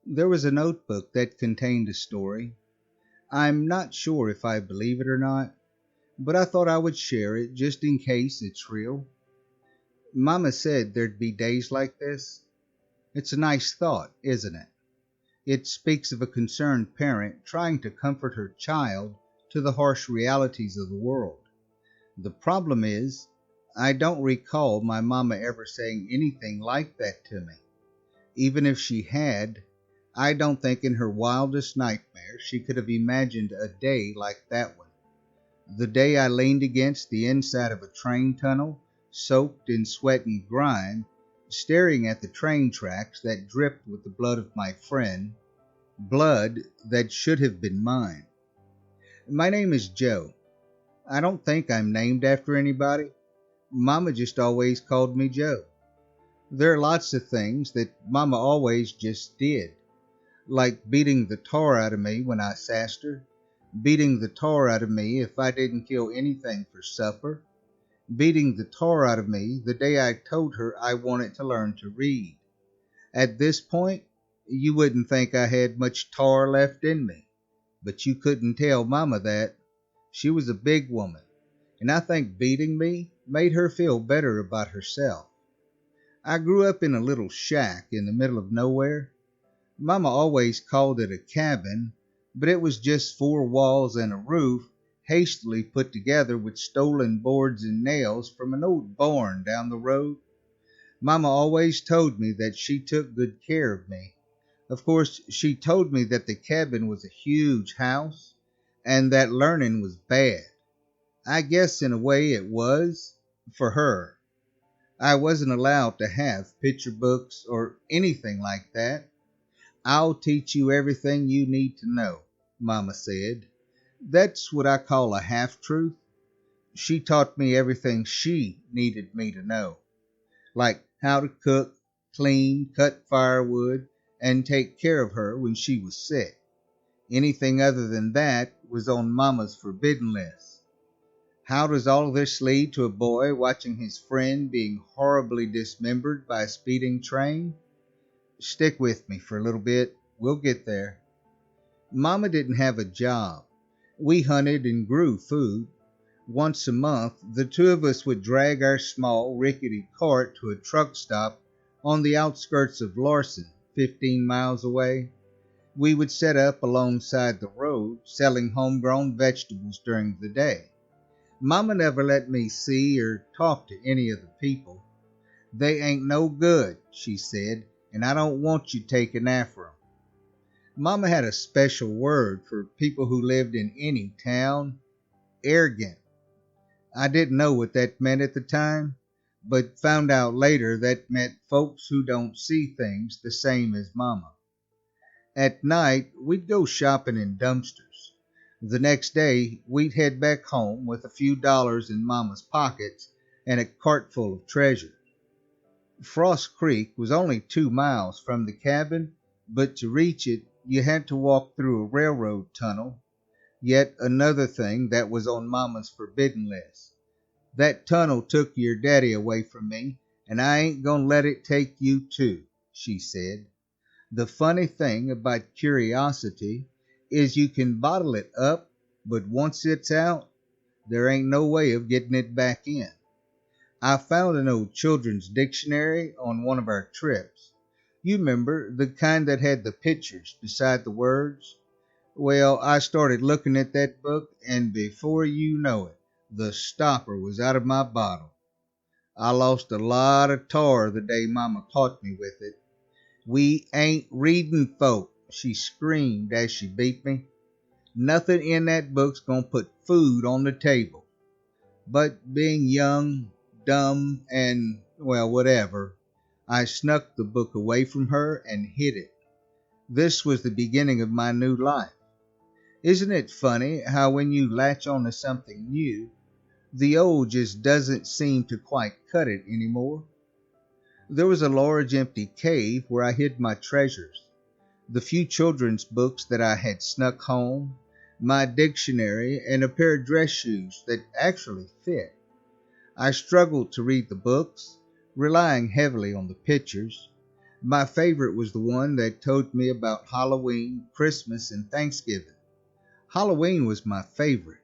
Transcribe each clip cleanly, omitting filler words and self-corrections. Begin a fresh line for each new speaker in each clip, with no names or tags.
There was a notebook that contained a story. I'm not sure if I believe it or not, but I thought I would share it just in case it's real. Mama said there'd be days like this. It's a nice thought, isn't it? It speaks of a concerned parent trying to comfort her child to the harsh realities of the world. The problem is, I don't recall my mama ever saying anything like that to me. Even if she had, I don't think in her wildest nightmares she could have imagined a day like that one. The day I leaned against the inside of a train tunnel, soaked in sweat and grime, staring at the train tracks that dripped with the blood of my friend, blood that should have been mine. My name is Joe. I don't think I'm named after anybody. Mama just always called me Joe. There are lots of things that Mama always just did, like beating the tar out of me when I sassed her, beating the tar out of me if I didn't kill anything for supper, beating the tar out of me the day I told her I wanted to learn to read. At this point, you wouldn't think I had much tar left in me, but you couldn't tell Mama that. She was a big woman, and I think beating me made her feel better about herself. I grew up in a little shack in the middle of nowhere. Mama always called it a cabin, but it was just four walls and a roof hastily put together with stolen boards and nails from an old barn down the road. Mama always told me that she took good care of me. Of course, she told me that the cabin was a huge house and that learning was bad. I guess in a way it was, for her. I wasn't allowed to have picture books or anything like that. I'll teach you everything you need to know, Mama said. That's what I call a half-truth. She taught me everything she needed me to know, like how to cook, clean, cut firewood, and take care of her when she was sick. Anything other than that was on Mama's forbidden list. How does all this lead to a boy watching his friend being horribly dismembered by a speeding train? Stick with me for a little bit. We'll get there. Mama didn't have a job. We hunted and grew food. Once a month, the two of us would drag our small, rickety cart to a truck stop on the outskirts of Larson, 15 miles away. We would set up alongside the road, selling homegrown vegetables during the day. Mama never let me see or talk to any of the people. They ain't no good, she said, and I don't want you taking after 'em. Mama had a special word for people who lived in any town: arrogant. I didn't know what that meant at the time, but found out later that meant folks who don't see things the same as Mama. At night, we'd go shopping in dumpsters. The next day, we'd head back home with a few dollars in Mama's pockets and a cart full of treasure. Frost Creek was only 2 miles from the cabin, but to reach it, you had to walk through a railroad tunnel. Yet another thing that was on Mama's forbidden list. That tunnel took your daddy away from me, and I ain't gonna let it take you too, she said. The funny thing about curiosity is you can bottle it up, but once it's out, there ain't no way of getting it back in. I found an old children's dictionary on one of our trips. You remember, the kind that had the pictures beside the words? Well, I started looking at that book, and before you know it, the stopper was out of my bottle. I lost a lot of tar the day Mama caught me with it. We ain't reading, folk, she screamed as she beat me. Nothing in that book's gonna put food on the table. But being young, dumb, and, well, whatever, I snuck the book away from her and hid it. This was the beginning of my new life. Isn't it funny how when you latch on to something new, the old just doesn't seem to quite cut it anymore? There was a large empty cave where I hid my treasures. The few children's books that I had snuck home, my dictionary, and a pair of dress shoes that actually fit. I struggled to read the books, relying heavily on the pictures. My favorite was the one that told me about Halloween, Christmas, and Thanksgiving. Halloween was my favorite.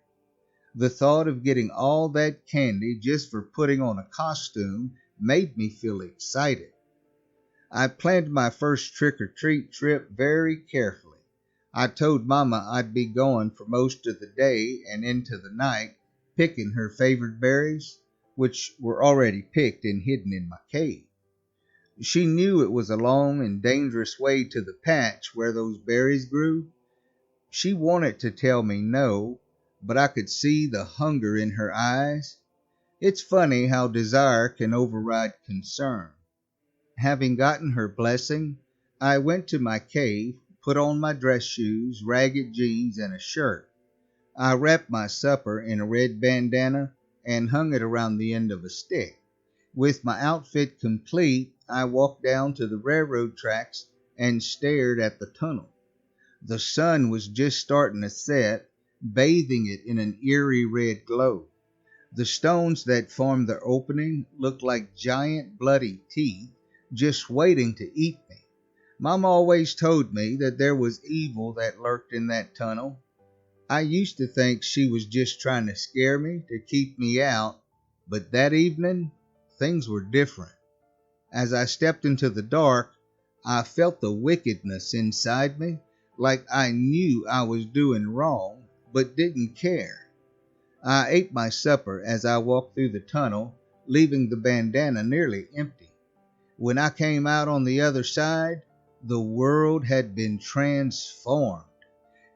The thought of getting all that candy just for putting on a costume made me feel excited. I planned my first trick-or-treat trip very carefully. I told Mama I'd be gone for most of the day and into the night, picking her favorite berries, which were already picked and hidden in my cave. She knew it was a long and dangerous way to the patch where those berries grew. She wanted to tell me no, but I could see the hunger in her eyes. It's funny how desire can override concern. Having gotten her blessing, I went to my cave, put on my dress shoes, ragged jeans, and a shirt. I wrapped my supper in a red bandana and hung it around the end of a stick. With my outfit complete, I walked down to the railroad tracks and stared at the tunnel. The sun was just starting to set, bathing it in an eerie red glow. The stones that formed the opening looked like giant bloody teeth just waiting to eat me. Mom always told me that there was evil that lurked in that tunnel. I used to think she was just trying to scare me to keep me out, but that evening, things were different. As I stepped into the dark, I felt the wickedness inside me, like I knew I was doing wrong, but didn't care. I ate my supper as I walked through the tunnel, leaving the bandana nearly empty. When I came out on the other side, the world had been transformed.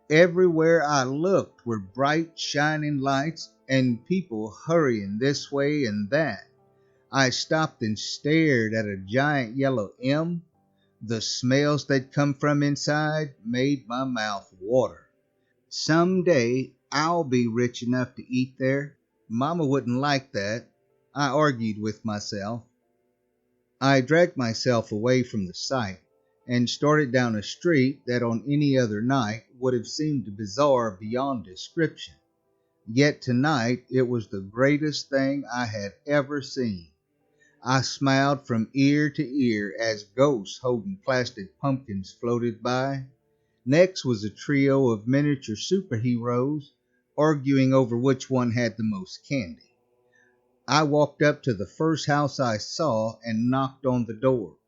Everywhere I looked were bright, shining lights and people hurrying this way and that. I stopped and stared at a giant yellow M. The smells that come from inside made my mouth water. Someday I'll be rich enough to eat there. Mama wouldn't like that, I argued with myself. I dragged myself away from the sight and started down a street that on any other night would have seemed bizarre beyond description. Yet tonight it was the greatest thing I had ever seen. I smiled from ear to ear as ghosts holding plastic pumpkins floated by. Next was a trio of miniature superheroes arguing over which one had the most candy. I walked up to the first house I saw and knocked on the door.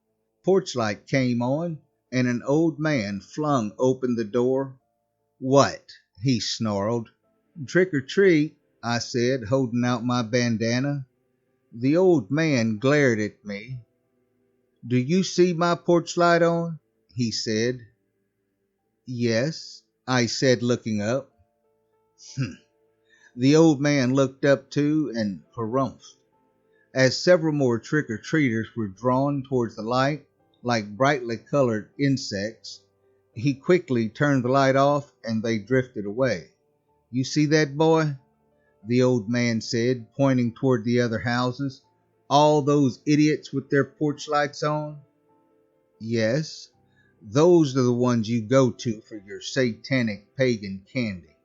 Porch light came on, and an old man flung open the door. "What?" he snarled. "Trick or treat," I said, holding out my bandana. The old man glared at me. "Do you see my porch light on?" he said. "Yes," I said, looking up. The old man looked up too and harumphed. As several more trick-or-treaters were drawn towards the light, like brightly colored insects, he quickly turned the light off and they drifted away. "You see that, boy?" the old man said, pointing toward the other houses. "All those idiots with their porch lights on?" "Yes, those are the ones you go to for your satanic pagan candy."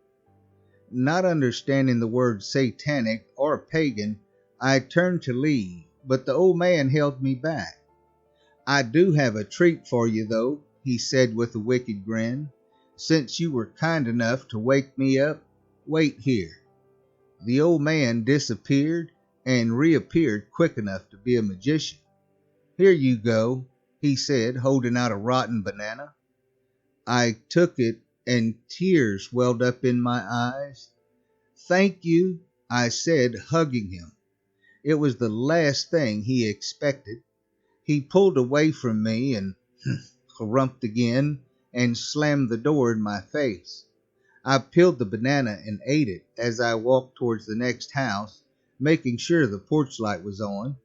Not understanding the words satanic or pagan, I turned to leave, but the old man held me back. "I do have a treat for you, though," he said with a wicked grin. "Since you were kind enough to wake me up, wait here." The old man disappeared and reappeared quick enough to be a magician. "Here you go," he said, holding out a rotten banana. I took it and tears welled up in my eyes. "Thank you," I said, hugging him. It was the last thing he expected. He pulled away from me and harumphed again and slammed the door in my face. I peeled the banana and ate it as I walked towards the next house, making sure the porch light was on.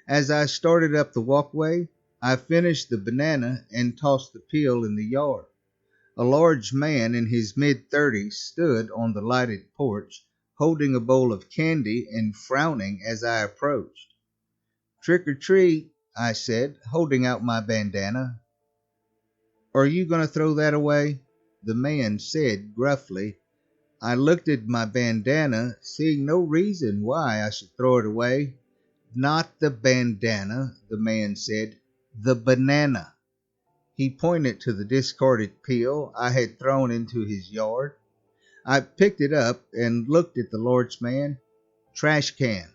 As I started up the walkway, I finished the banana and tossed the peel in the yard. A large man in his mid-30s stood on the lighted porch, holding a bowl of candy and frowning as I approached. "Trick or treat," I said, holding out my bandana. "Are you going to throw that away?" the man said gruffly. I looked at my bandana, seeing no reason why I should throw it away. "Not the bandana," the man said. The banana. He pointed to the discarded peel I had thrown into his yard. I picked it up and looked at the large man. Trash can,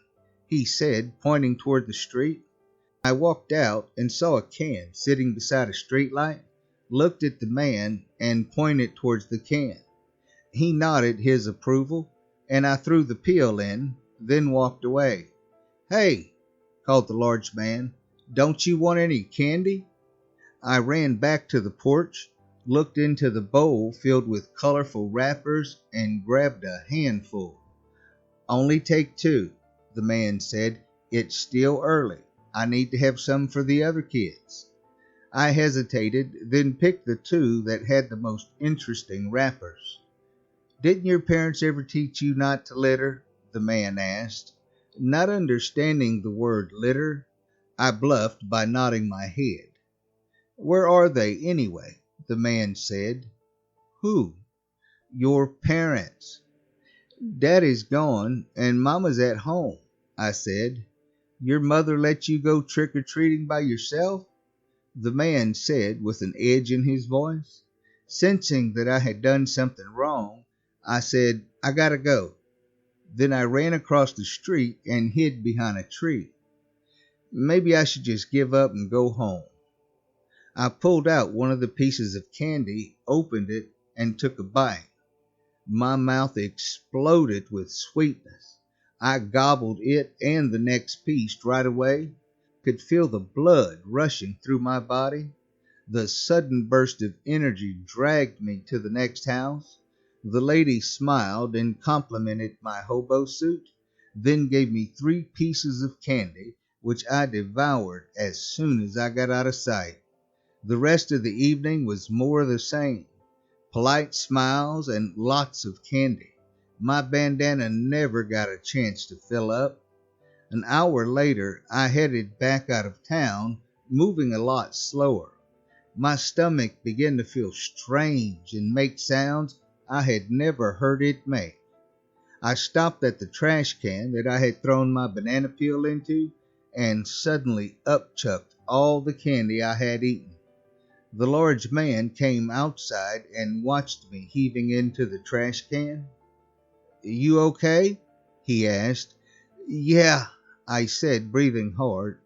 he said, pointing toward the street. I walked out and saw a can sitting beside a streetlight, looked at the man, and pointed towards the can. He nodded his approval, and I threw the peel in, then walked away. Hey, called the large man, don't you want any candy? I ran back to the porch, looked into the bowl filled with colorful wrappers, and grabbed a handful. Only take 2, the man said. It's still early. I need to have some for the other kids. I hesitated, then picked the 2 that had the most interesting wrappers. Didn't your parents ever teach you not to litter? The man asked. Not understanding the word litter, I bluffed by nodding my head. Where are they anyway? The man said. Who? Your parents. Daddy's gone and Mama's at home, I said. Your mother let you go trick-or-treating by yourself? The man said with an edge in his voice. Sensing that I had done something wrong, I said, I gotta go. Then I ran across the street and hid behind a tree. Maybe I should just give up and go home. I pulled out one of the pieces of candy, opened it, and took a bite. My mouth exploded with sweetness. I gobbled it and the next piece right away. Could feel the blood rushing through my body. The sudden burst of energy dragged me to the next house. The lady smiled and complimented my hobo suit, then gave me 3 pieces of candy, which I devoured as soon as I got out of sight. The rest of the evening was more of the same. Polite smiles and lots of candy. My bandana never got a chance to fill up. An hour later, I headed back out of town, moving a lot slower. My stomach began to feel strange and make sounds I had never heard it make. I stopped at the trash can that I had thrown my banana peel into and suddenly upchucked all the candy I had eaten. The large man came outside and watched me heaving into the trash can. You okay? He asked. Yeah, I said, breathing hard.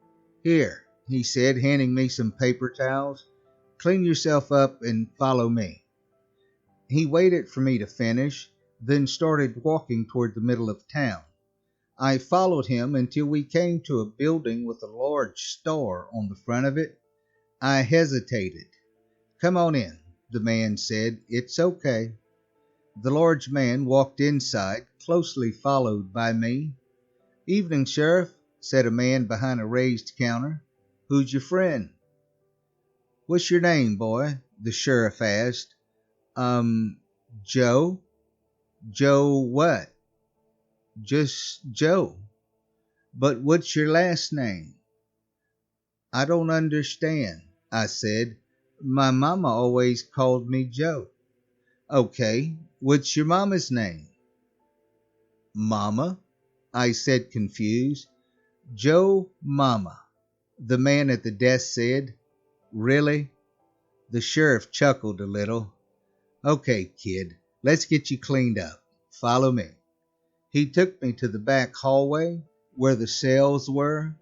Here, he said, handing me some paper towels. Clean yourself up and follow me. He waited for me to finish, then started walking toward the middle of town. I followed him until we came to a building with a large star on the front of it. I hesitated. Come on in, the man said. It's okay. The large man walked inside, closely followed by me. Evening, Sheriff, said a man behind a raised counter. Who's your friend? What's your name, boy? The sheriff asked. Joe? Joe what? Just Joe. But what's your last name? I don't understand, I said. My mama always called me Joe. Okay, what's your mama's name? Mama? I said, confused. Joe Mama, the man at the desk said. Really? The sheriff chuckled a little. Okay, kid, let's get you cleaned up. Follow me. He took me to the back hallway where the cells were.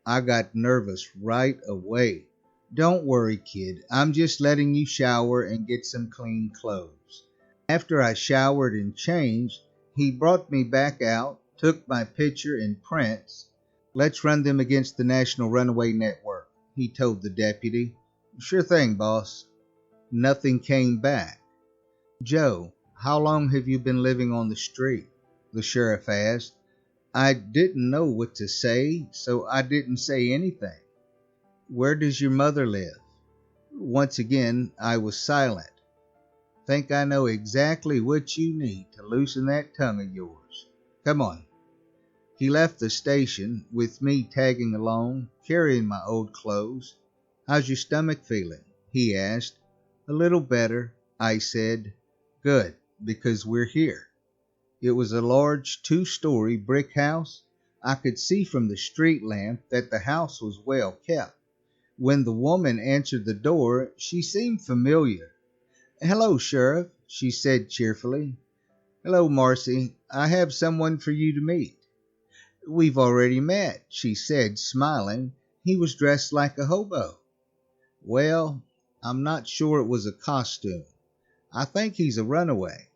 I got nervous right away. Don't worry, kid. I'm just letting you shower and get some clean clothes. After I showered and changed, he brought me back out, took my picture and prints. Let's run them against the National Runaway Network, he told the deputy. Sure thing, boss. Nothing came back. Joe, how long have you been living on the street? The sheriff asked. I didn't know what to say, so I didn't say anything. Where does your mother live? Once again, I was silent. Think I know exactly what you need to loosen that tongue of yours. Come on. He left the station, with me tagging along, carrying my old clothes. How's your stomach feeling? He asked. A little better, I said. Good, because we're here. It was a large 2-story brick house. I could see from the street lamp that the house was well kept. When the woman answered the door, she seemed familiar. "Hello, Sheriff," she said cheerfully. "Hello, Marcy. I have someone for you to meet." "We've already met," she said, smiling. "He was dressed like a hobo." "Well, I'm not sure it was a costume. I think he's a runaway."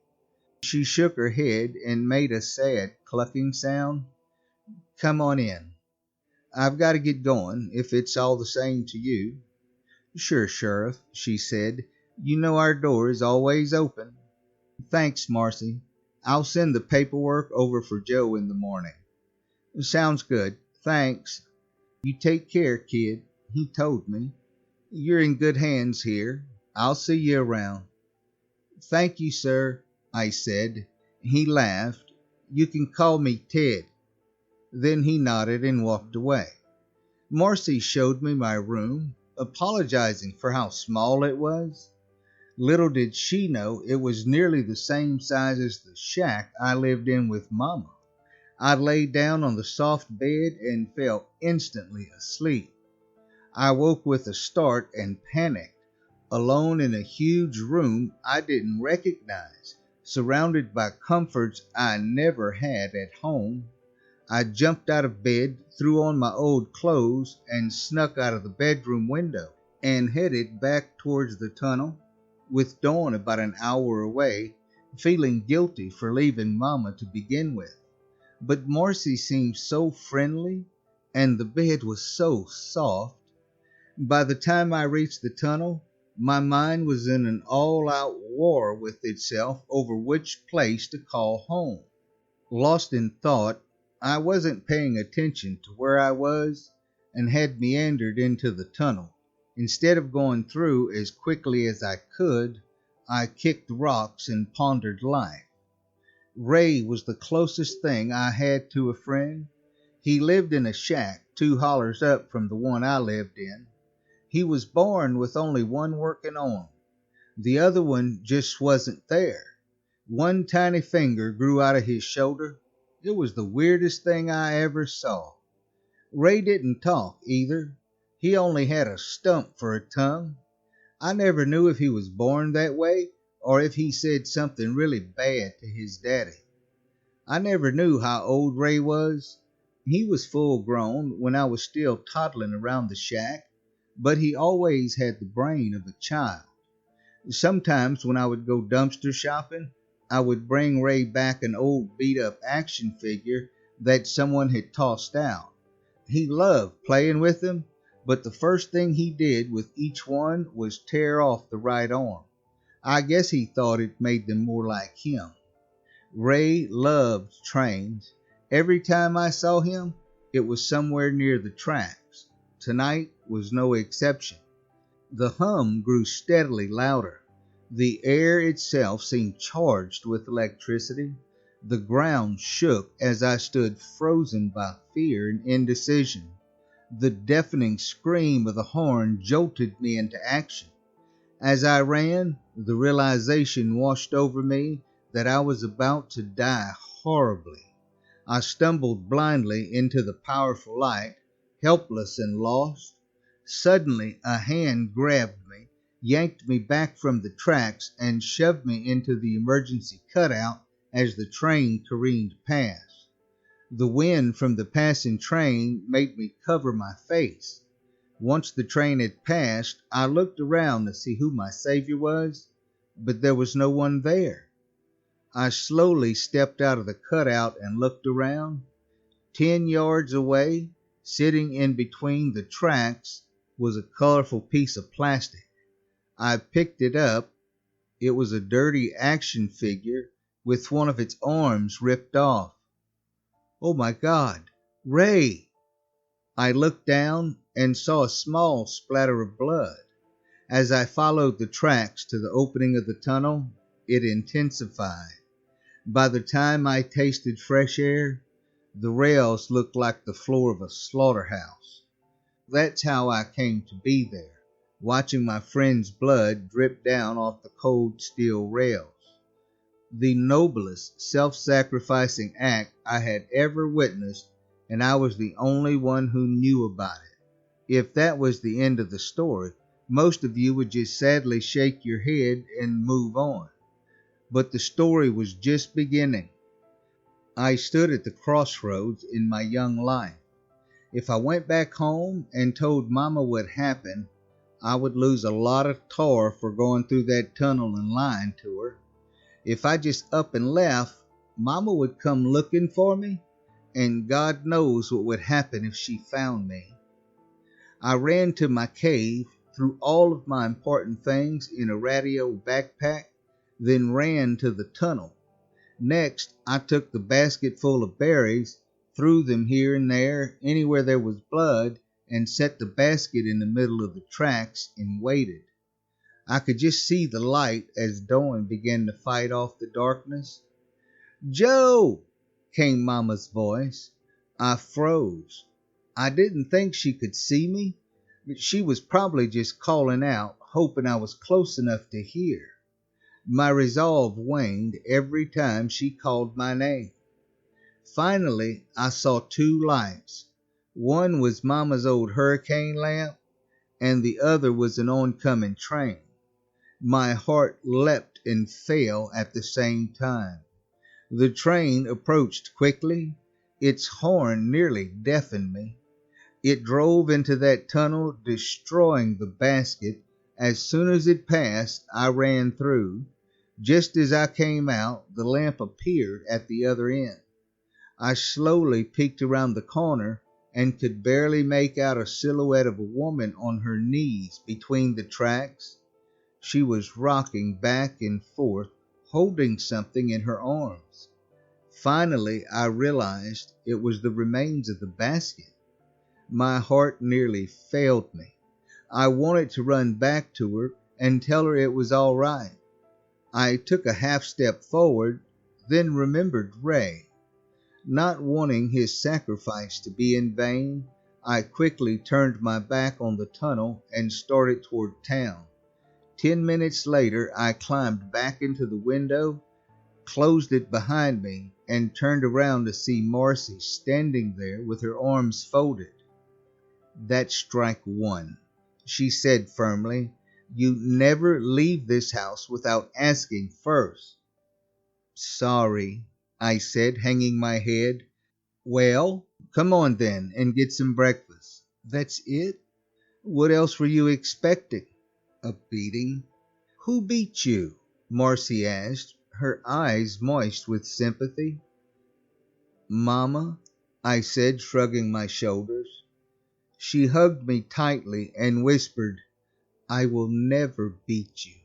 She shook her head and made a sad clucking sound. "Come on in. I've got to get going, if it's all the same to you." "Sure, Sheriff," she said. "You know our door is always open." "Thanks, Marcy. I'll send the paperwork over for Joe in the morning." "Sounds good. Thanks." "You take care, kid," he told me. "You're in good hands here. I'll see you around." "Thank you, sir," I said. He laughed. "You can call me Ted." Then he nodded and walked away. Marcy showed me my room, apologizing for how small it was. Little did she know it was nearly the same size as the shack I lived in with Mama. I lay down on the soft bed and fell instantly asleep. I woke with a start and panicked, alone in a huge room I didn't recognize, surrounded by comforts I never had at home. I jumped out of bed, threw on my old clothes, and snuck out of the bedroom window and headed back towards the tunnel, with Dawn about an hour away, feeling guilty for leaving Mama to begin with. But Marcy seemed so friendly, and the bed was so soft. By the time I reached the tunnel, my mind was in an all-out war with itself over which place to call home. Lost in thought, I wasn't paying attention to where I was and had meandered into the tunnel. Instead of going through as quickly as I could, I kicked rocks and pondered life. Ray was the closest thing I had to a friend. He lived in a shack 2 hollers up from the one I lived in. He was born with only one working arm. The other one just wasn't there. One tiny finger grew out of his shoulder. It was the weirdest thing I ever saw. Ray didn't talk either. He only had a stump for a tongue. I never knew if he was born that way or if he said something really bad to his daddy. I never knew how old Ray was. He was full grown when I was still toddling around the shack, but he always had the brain of a child. Sometimes when I would go dumpster shopping, I would bring Ray back an old beat-up action figure that someone had tossed out. He loved playing with them, but the first thing he did with each one was tear off the right arm. I guess he thought it made them more like him. Ray loved trains. Every time I saw him, it was somewhere near the tracks. Tonight was no exception. The hum grew steadily louder. The air itself seemed charged with electricity. The ground shook as I stood frozen by fear and indecision. The deafening scream of the horn jolted me into action. As I ran, the realization washed over me that I was about to die horribly. I stumbled blindly into the powerful light, helpless and lost. Suddenly, a hand grabbed me, yanked me back from the tracks, and shoved me into the emergency cutout as the train careened past. The wind from the passing train made me cover my face. Once the train had passed, I looked around to see who my savior was, but there was no one there. I slowly stepped out of the cutout and looked around. 10 yards away, sitting in between the tracks, was a colorful piece of plastic. I picked it up. It was a dirty action figure with one of its arms ripped off. "Oh my God, Ray!" I looked down and saw a small splatter of blood. As I followed the tracks to the opening of the tunnel, it intensified. By the time I tasted fresh air, the rails looked like the floor of a slaughterhouse. That's how I came to be there, watching my friend's blood drip down off the cold steel rails. The noblest self-sacrificing act I had ever witnessed, and I was the only one who knew about it. If that was the end of the story, most of you would just sadly shake your head and move on. But the story was just beginning. I stood at the crossroads in my young life. If I went back home and told Mama what happened, I would lose a lot of tar for going through that tunnel and lying to her. If I just up and left, Mama would come looking for me, and God knows what would happen if she found me. I ran to my cave, threw all of my important things in a radio backpack, then ran to the tunnel. Next, I took the basket full of berries, threw them here and there, anywhere there was blood, and set the basket in the middle of the tracks and waited. I could just see the light as dawn began to fight off the darkness. "Joe!" came Mama's voice. I froze. I didn't think she could see me, but she was probably just calling out, hoping I was close enough to hear. My resolve waned every time she called my name. Finally, I saw two lights. One was Mama's old hurricane lamp, and the other was an oncoming train. My heart leapt and fell at the same time. The train approached quickly. Its horn nearly deafened me. It drove into that tunnel, destroying the basket. As soon as it passed, I ran through. Just as I came out, the lamp appeared at the other end. I slowly peeked around the corner and could barely make out a silhouette of a woman on her knees between the tracks. She was rocking back and forth, holding something in her arms. Finally, I realized it was the remains of the basket. My heart nearly failed me. I wanted to run back to her and tell her it was all right. I took a half step forward, then remembered Ray. Not wanting his sacrifice to be in vain, I quickly turned my back on the tunnel and started toward town. 10 minutes later, I climbed back into the window, closed it behind me, and turned around to see Marcy standing there with her arms folded. "That's strike one," she said firmly. "You never leave this house without asking first." "Sorry," I said, hanging my head. "Well, come on then and get some breakfast." "That's it? What else were you expecting?" "A beating." "Who beat you?" Marcy asked, her eyes moist with sympathy. "Mama," I said, shrugging my shoulders. She hugged me tightly and whispered, "I will never beat you."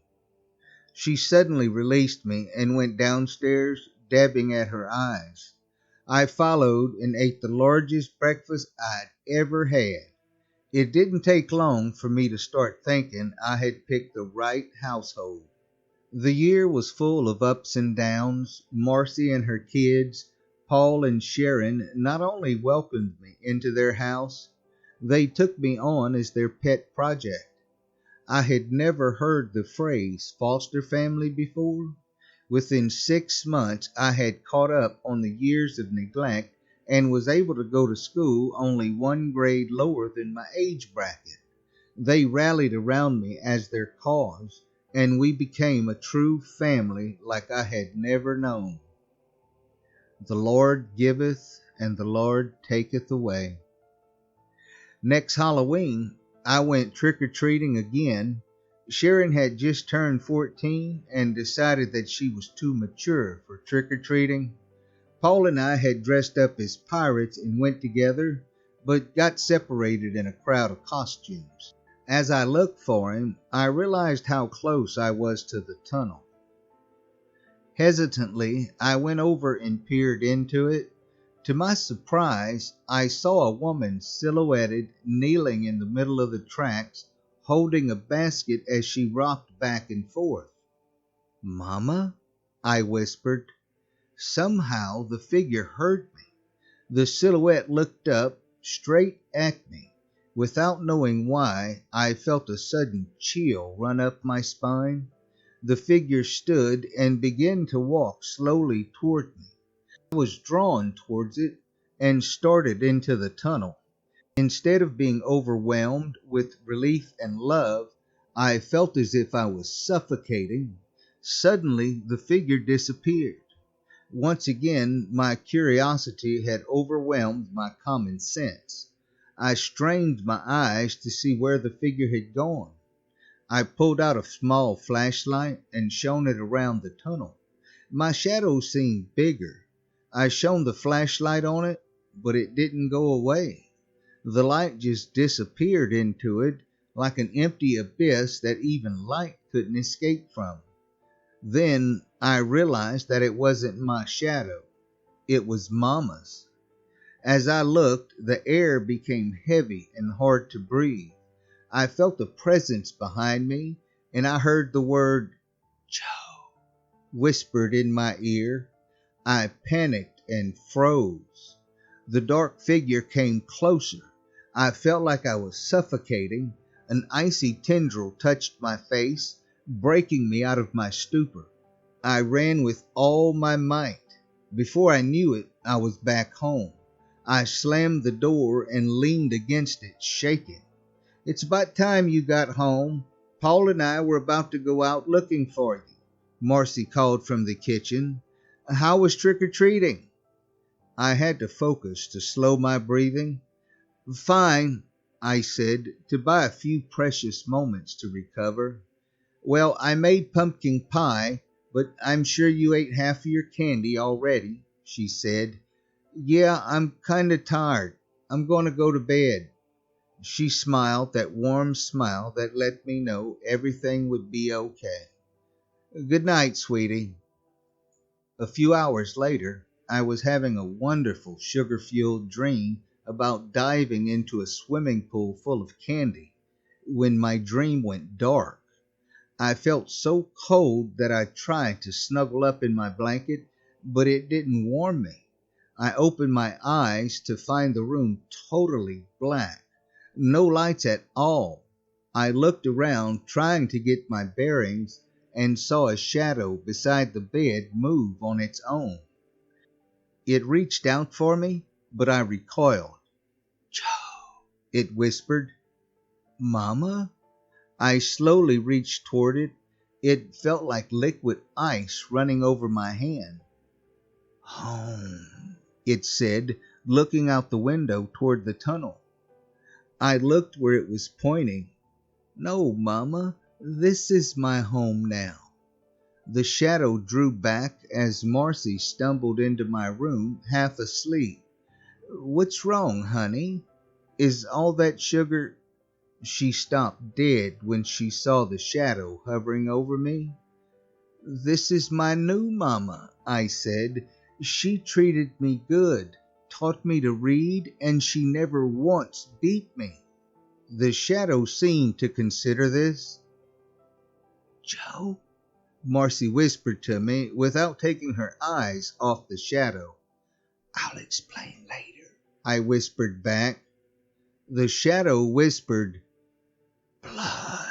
She suddenly released me and went downstairs, dabbing at her eyes. I followed and ate the largest breakfast I'd ever had. It didn't take long for me to start thinking I had picked the right household. The year was full of ups and downs. Marcy and her kids, Paul and Sharon, not only welcomed me into their house, they took me on as their pet project. I had never heard the phrase foster family before. Within 6 months, I had caught up on the years of neglect and was able to go to school only 1 grade lower than my age bracket. They rallied around me as their cause, and we became a true family like I had never known. The Lord giveth, and the Lord taketh away. Next Halloween, I went trick-or-treating again. Sharon had just turned 14 and decided that she was too mature for trick-or-treating. Paul and I had dressed up as pirates and went together, but got separated in a crowd of costumes. As I looked for him, I realized how close I was to the tunnel. Hesitantly, I went over and peered into it. To my surprise, I saw a woman silhouetted, kneeling in the middle of the tracks, holding a basket as she rocked back and forth. "Mama?" I whispered. Somehow the figure heard me. The silhouette looked up, straight at me. Without knowing why, I felt a sudden chill run up my spine. The figure stood and began to walk slowly toward me. I was drawn towards it and started into the tunnel. Instead of being overwhelmed with relief and love, I felt as if I was suffocating. Suddenly, the figure disappeared. Once again, my curiosity had overwhelmed my common sense. I strained my eyes to see where the figure had gone. I pulled out a small flashlight and shone it around the tunnel. My shadow seemed bigger. I shone the flashlight on it, but it didn't go away. The light just disappeared into it like an empty abyss that even light couldn't escape from. Then I realized that it wasn't my shadow. It was Mama's. As I looked, the air became heavy and hard to breathe. I felt a presence behind me, and I heard the word, "Joe," whispered in my ear. I panicked and froze. The dark figure came closer. I felt like I was suffocating. An icy tendril touched my face, breaking me out of my stupor. I ran with all my might. Before I knew it, I was back home. I slammed the door and leaned against it, shaking. "It's about time you got home. Paul and I were about to go out looking for you," Marcy called from the kitchen. "How was trick-or-treating?" I had to focus to slow my breathing. "Fine," I said, to buy a few precious moments to recover. "Well, I made pumpkin pie, but I'm sure you ate half of your candy already," she said. "Yeah, I'm kind of tired. I'm going to go to bed." She smiled that warm smile that let me know everything would be okay. "Good night, sweetie." A few hours later, I was having a wonderful sugar-fueled dream about diving into a swimming pool full of candy when my dream went dark. I felt so cold that I tried to snuggle up in my blanket, but it didn't warm me. I opened my eyes to find the room totally black. No lights at all. I looked around trying to get my bearings and saw a shadow beside the bed move on its own. It reached out for me, but I recoiled. "Joe," it whispered. "Mama?" I slowly reached toward it. It felt like liquid ice running over my hand. "Home," it said, looking out the window toward the tunnel. I looked where it was pointing. "No, Mama, this is my home now." The shadow drew back as Marcy stumbled into my room, half asleep. "What's wrong, honey? Is all that sugar—" She stopped dead when she saw the shadow hovering over me. "This is my new Mama," I said. "She treated me good, taught me to read, and she never once beat me." The shadow seemed to consider this. "Joe," Marcy whispered to me without taking her eyes off the shadow. "I'll explain later," I whispered back. The shadow whispered, "Blood."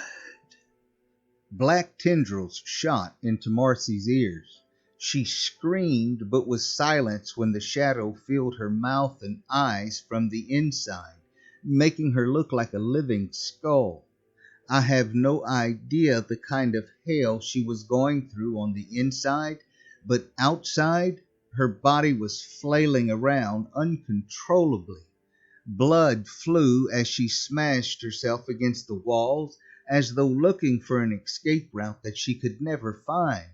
Black tendrils shot into Marcy's ears. She screamed but was silenced when the shadow filled her mouth and eyes from the inside, making her look like a living skull. I have no idea the kind of hell she was going through on the inside, but outside, her body was flailing around uncontrollably. Blood flew as she smashed herself against the walls, as though looking for an escape route that she could never find.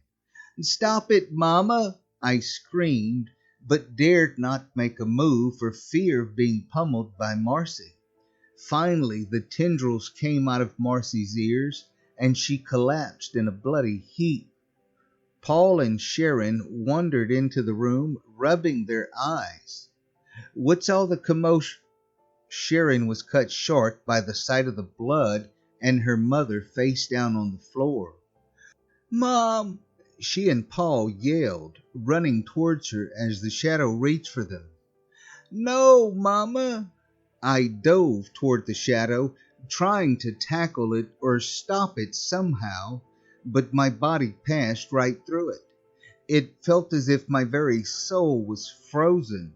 "Stop it, Mama!" I screamed, but dared not make a move for fear of being pummeled by Marcy. Finally, the tendrils came out of Marcy's ears, and she collapsed in a bloody heap. Paul and Sharon wandered into the room, rubbing their eyes. "What's all the commotion?" Sharon was cut short by the sight of the blood and her mother face down on the floor. "Mom!" she and Paul yelled, running towards her as the shadow reached for them. "No, Mama!" I dove toward the shadow, trying to tackle it or stop it somehow, but my body passed right through it. It felt as if my very soul was frozen.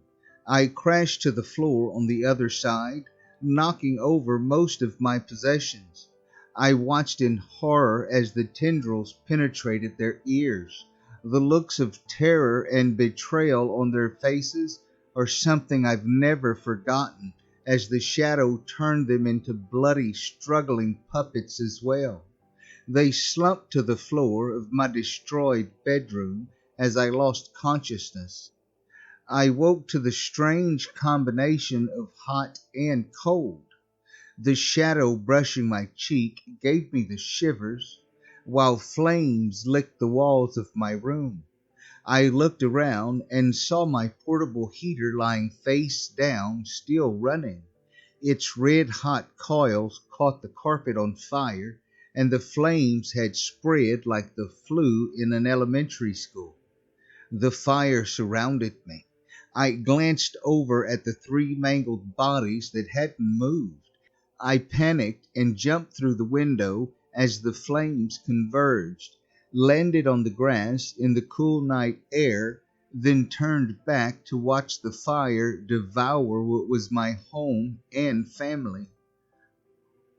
I crashed to the floor on the other side, knocking over most of my possessions. I watched in horror as the tendrils penetrated their ears. The looks of terror and betrayal on their faces are something I've never forgotten, as the shadow turned them into bloody, struggling puppets as well. They slumped to the floor of my destroyed bedroom as I lost consciousness. I woke to the strange combination of hot and cold. The shadow brushing my cheek gave me the shivers, while flames licked the walls of my room. I looked around and saw my portable heater lying face down, still running. Its red-hot coils caught the carpet on fire, and the flames had spread like the flu in an elementary school. The fire surrounded me. I glanced over at the three mangled bodies that hadn't moved. I panicked and jumped through the window as the flames converged, landed on the grass in the cool night air, then turned back to watch the fire devour what was my home and family.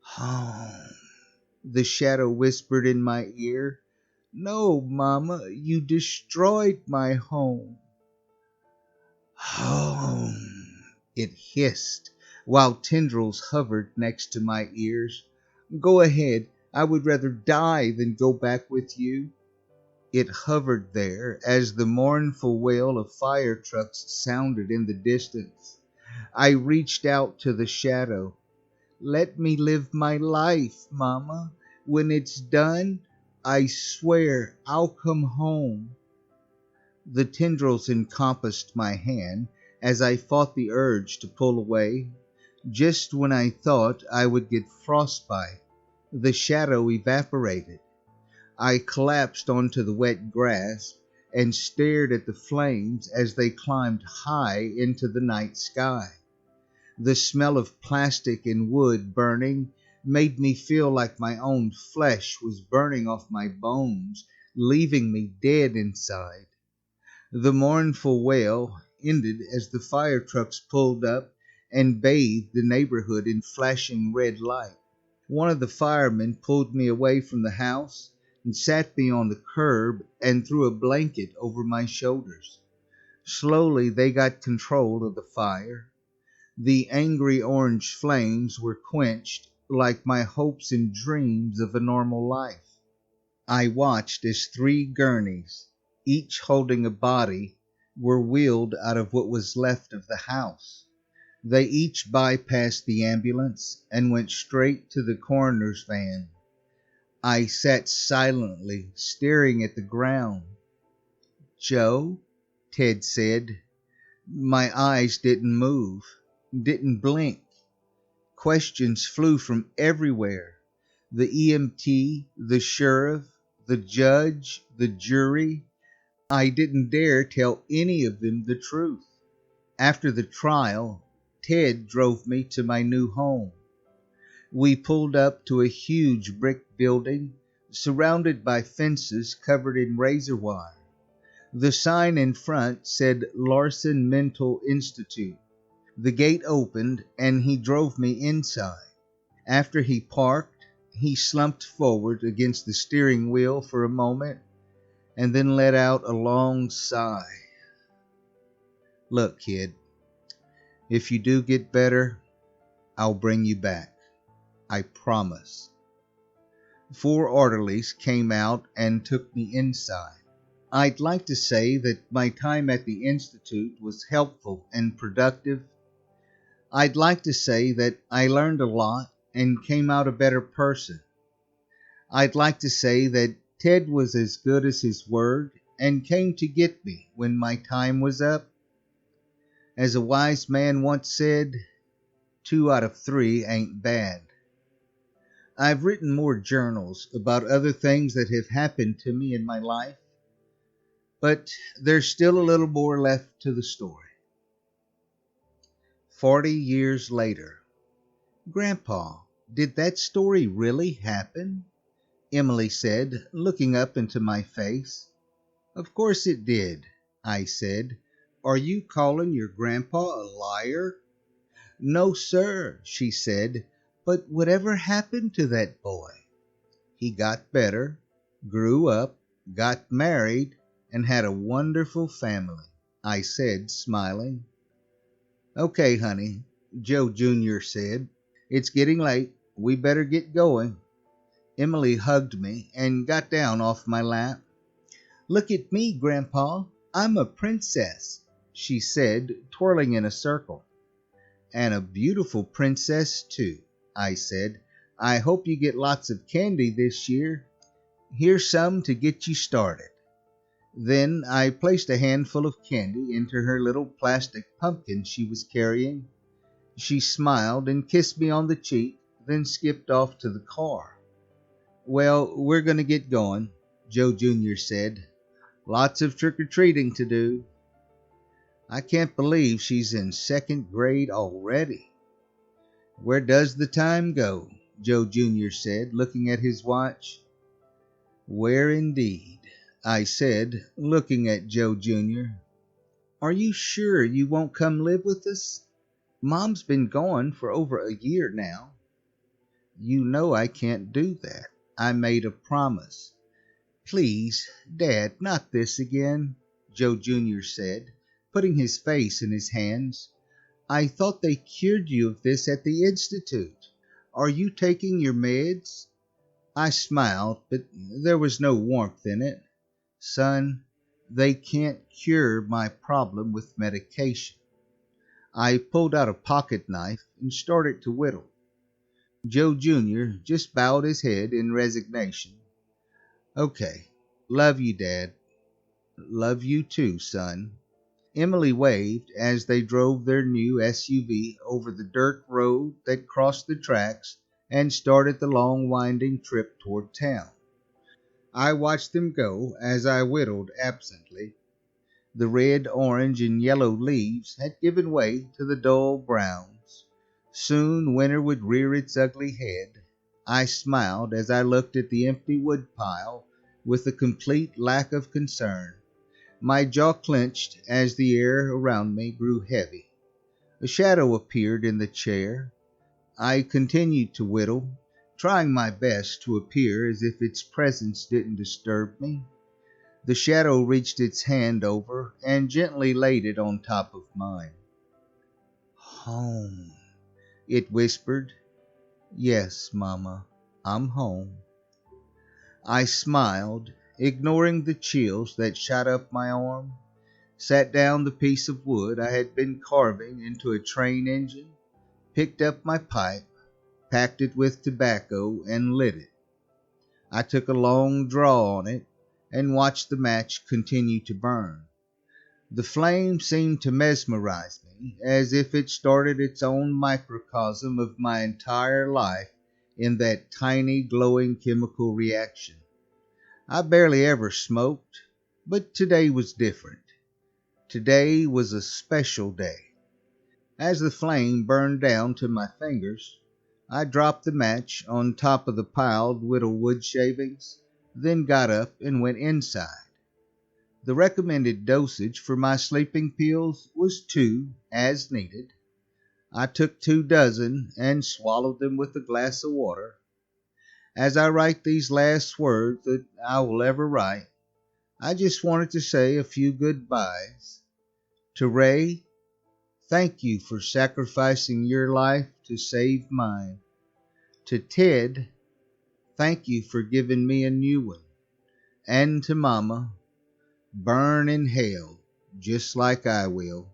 Home, the shadow whispered in my ear. No, Mama, you destroyed my home. Home, it hissed, while tendrils hovered next to my ears. Go ahead, I would rather die than go back with you. It hovered there as the mournful wail of fire trucks sounded in the distance. I reached out to the shadow. Let me live my life, Mama. When it's done, I swear I'll come home. The tendrils encompassed my hand as I fought the urge to pull away. Just when I thought I would get frostbite, the shadow evaporated. I collapsed onto the wet grass and stared at the flames as they climbed high into the night sky. The smell of plastic and wood burning made me feel like my own flesh was burning off my bones, leaving me dead inside. The mournful wail ended as the fire trucks pulled up and bathed the neighborhood in flashing red light. One of the firemen pulled me away from the house and sat me on the curb and threw a blanket over my shoulders. Slowly they got control of the fire. The angry orange flames were quenched like my hopes and dreams of a normal life. I watched as 3 gurneys, each holding a body, were wheeled out of what was left of the house. They each bypassed the ambulance and went straight to the coroner's van. I sat silently, staring at the ground. Joe, Ted said. My eyes didn't move, didn't blink. Questions flew from everywhere. The EMT, the sheriff, the judge, the jury. I didn't dare tell any of them the truth. After the trial, Ted drove me to my new home. We pulled up to a huge brick building surrounded by fences covered in razor wire. The sign in front said Larson Mental Institute. The gate opened and he drove me inside. After he parked, he slumped forward against the steering wheel for a moment and then let out a long sigh. Look, kid, if you do get better, I'll bring you back. I promise. 4 orderlies came out and took me inside. I'd like to say that my time at the Institute was helpful and productive. I'd like to say that I learned a lot and came out a better person. I'd like to say that Ted was as good as his word and came to get me when my time was up. As a wise man once said, 2 out of 3 ain't bad. I've written more journals about other things that have happened to me in my life, but there's still a little more left to the story. 40 years later. Grandpa, did that story really happen? Emily said, looking up into my face. Of course it did, I said. Are you calling your grandpa a liar? No, sir, she said, but whatever happened to that boy? He got better, grew up, got married, and had a wonderful family, I said, smiling. Okay, honey, Joe Jr. said. It's getting late. We better get going. Emily hugged me and got down off my lap. Look at me, Grandpa. I'm a princess, she said, twirling in a circle. And a beautiful princess, too, I said. I hope you get lots of candy this year. Here's some to get you started. Then I placed a handful of candy into her little plastic pumpkin she was carrying. She smiled and kissed me on the cheek, then skipped off to the car. Well, we're going to get going, Joe Jr. said. Lots of trick-or-treating to do. I can't believe she's in second grade already. Where does the time go? Joe Jr. said, looking at his watch. Where indeed, I said, looking at Joe Jr. Are you sure you won't come live with us? Mom's been gone for over a year now. You know I can't do that. I made a promise. Please, Dad, not this again, Joe Jr. said, putting his face in his hands. I thought they cured you of this at the Institute. Are you taking your meds? I smiled, but there was no warmth in it. Son, they can't cure my problem with medication. I pulled out a pocket knife and started to whittle. Joe Jr. just bowed his head in resignation. Okay, love you, Dad. Love you too, son. Emily waved as they drove their new SUV over the dirt road that crossed the tracks and started the long winding trip toward town. I watched them go as I whittled absently. The red, orange, and yellow leaves had given way to the dull browns. Soon winter would rear its ugly head. I smiled as I looked at the empty woodpile with a complete lack of concern. My jaw clenched as the air around me grew heavy. A shadow appeared in the chair. I continued to whittle, trying my best to appear as if its presence didn't disturb me. The shadow reached its hand over and gently laid it on top of mine. Home, it whispered. Yes, Mama, I'm home. I smiled, ignoring the chills that shot up my arm, sat down the piece of wood I had been carving into a train engine, picked up my pipe, packed it with tobacco, and lit it. I took a long draw on it and watched the match continue to burn. The flame seemed to mesmerize me, as if it started its own microcosm of my entire life in that tiny glowing chemical reaction. I barely ever smoked, but today was different. Today was a special day. As the flame burned down to my fingers, I dropped the match on top of the piled whittled wood shavings, then got up and went inside. The recommended dosage for my sleeping pills was 2, as needed. I took 2 dozen and swallowed them with a glass of water. As I write these last words that I will ever write, I just wanted to say a few goodbyes. To Ray, thank you for sacrificing your life to save mine. To Ted, thank you for giving me a new one. And to Mama, burn in hell, just like I will.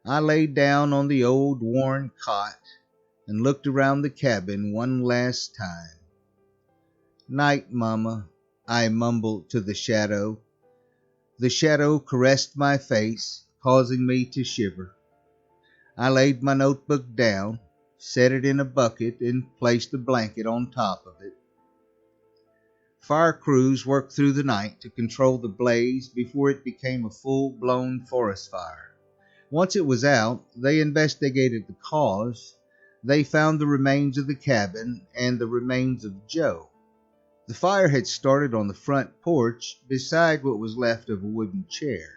I laid down on the old worn cot and looked around the cabin one last time. Night, Mama, I mumbled to the shadow. The shadow caressed my face, causing me to shiver. I laid my notebook down, set it in a bucket, and placed a blanket on top of it. Fire crews worked through the night to control the blaze before it became a full-blown forest fire. Once it was out, they investigated the cause. They found the remains of the cabin and the remains of Joe. The fire had started on the front porch beside what was left of a wooden chair.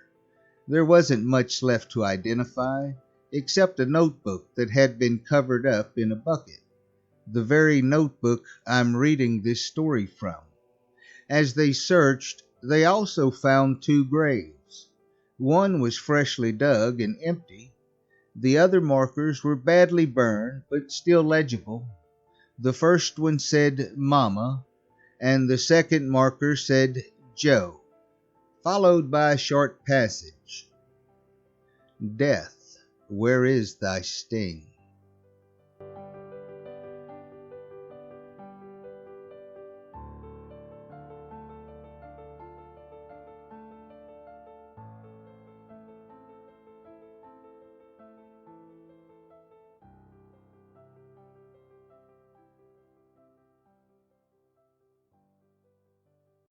There wasn't much left to identify, except a notebook that had been covered up in a bucket, the very notebook I'm reading this story from. As they searched, they also found two graves. One was freshly dug and empty. The other markers were badly burned, but still legible. The first one said Mama, and the second marker said Joe, followed by a short passage. Death, where is thy sting?